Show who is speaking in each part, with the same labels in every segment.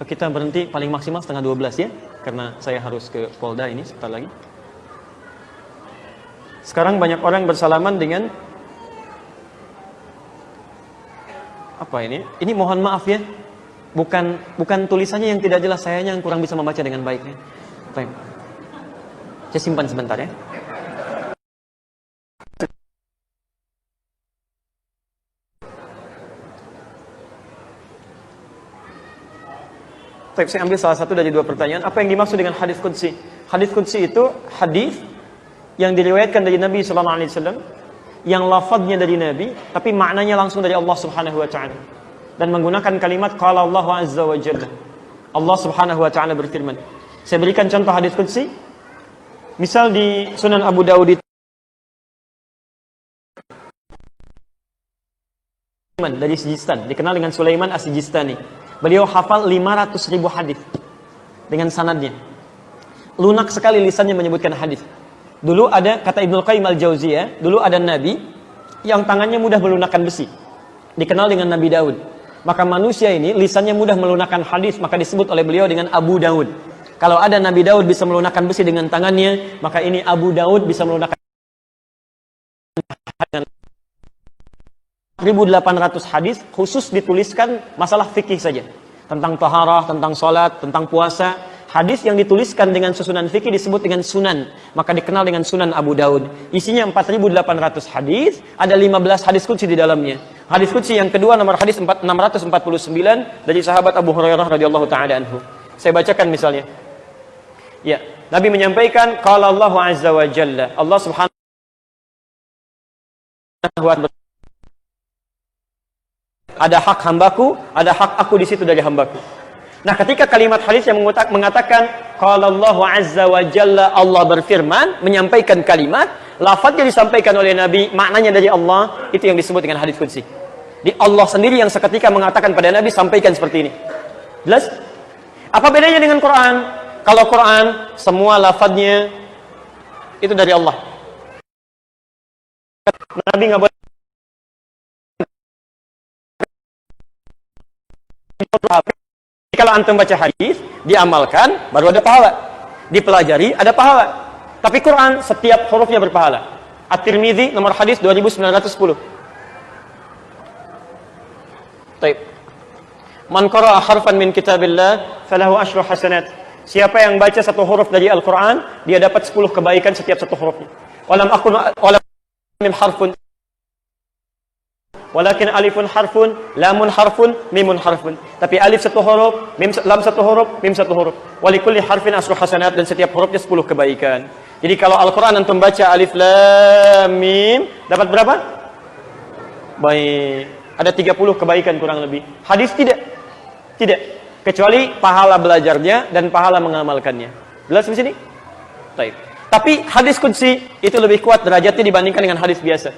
Speaker 1: Kita berhenti paling maksimal setengah 12 ya, karena saya harus ke Polda ini sebentar lagi. Sekarang banyak orang bersalaman dengan apa ini? Ini mohon maaf ya, bukan tulisannya yang tidak jelas, sayanya yang kurang bisa membaca dengan baik ya. Baik. Saya simpan sebentar ya. Baik, saya ambil salah satu dari dua pertanyaan. Apa yang dimaksud dengan hadis qudsi? Hadis qudsi itu hadis yang diriwayatkan dari Nabi sallallahu alaihi wasallam, yang lafadznya dari Nabi tapi maknanya langsung dari Allah Subhanahu wa taala, dan menggunakan kalimat qala Allah azza wa jalla. Allah Subhanahu wa taala berfirman. Saya berikan contoh hadis qudsi. Misal di Sunan Abu Dawud dari Sijistan, dikenal dengan Sulaiman As-Sijistani. Beliau hafal 500.000 hadis dengan sanadnya. Lunak sekali lisannya menyebutkan hadis. Dulu ada, kata Ibnu Qayyim Al-Jauziyah, dulu ada nabi yang tangannya mudah melunakkan besi, dikenal dengan Nabi Daud. Maka manusia ini lisannya mudah melunakkan hadis, maka disebut oleh beliau dengan Abu Daud. Kalau ada Nabi Daud bisa melunakkan besi dengan tangannya, maka ini Abu Daud bisa melunakkan 1.800 hadis khusus dituliskan masalah fikih saja, tentang taharah, tentang sholat, tentang puasa. Hadis yang dituliskan dengan susunan fikih disebut dengan sunan, maka dikenal dengan Sunan Abu Daud. Isinya 4.800 hadis, ada 15 hadis qudsi di dalamnya. Hadis qudsi yang kedua nomor hadis 649 dari sahabat Abu Hurairah radhiyallahu taala anhu. Saya bacakan misalnya. Ya, Nabi menyampaikan qala Allahu azza wa jalla, Allah Subhanahu wa ta'ala, ada hak hambaku, ada hak aku di situ dari hambaku. Nah, ketika kalimat hadis yang mengatakan qala Allahu azza wa jalla, Allah berfirman, menyampaikan kalimat, lafadznya disampaikan oleh Nabi, maknanya dari Allah, itu yang disebut dengan hadis qudsi. Di Allah sendiri yang seketika mengatakan pada Nabi, sampaikan seperti ini. Jelas? Apa bedanya dengan Quran? Kalau Quran semua lafadznya itu dari Allah. Nabi nggak boleh. Kalau antum baca hadis, diamalkan, baru ada pahala. Dipelajari, ada pahala. Tapi Quran, setiap hurufnya berpahala. At-Tirmidzi, nomor hadis 2910. Taib. Man qara'a harfan min kitabillah, falahu asyru hasanat. Siapa yang baca satu huruf dari Al-Quran, dia dapat 10 kebaikan setiap satu hurufnya. Walam mim harfun, walakin alifun harfun, lamun harfun, mimun harfun. Tapi alif satu huruf, lam satu huruf, mim satu huruf. Walikulli harfin asru hasanat, dan setiap hurufnya 10 kebaikan. Jadi kalau Al-Quran antum baca alif lam mim, dapat berapa? Baik, ada 30 kebaikan kurang lebih. Hadis tidak. Tidak. Kecuali pahala belajarnya dan pahala mengamalkannya. Jelas di sini? Baik. Tapi hadis qudsi itu lebih kuat derajatnya dibandingkan dengan hadis biasa.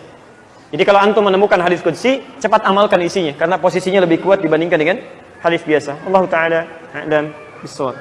Speaker 1: Jadi kalau antum menemukan hadis qudsi, cepat amalkan isinya karena posisinya lebih kuat dibandingkan dengan hadis biasa. Allah taala a'lam bissawab.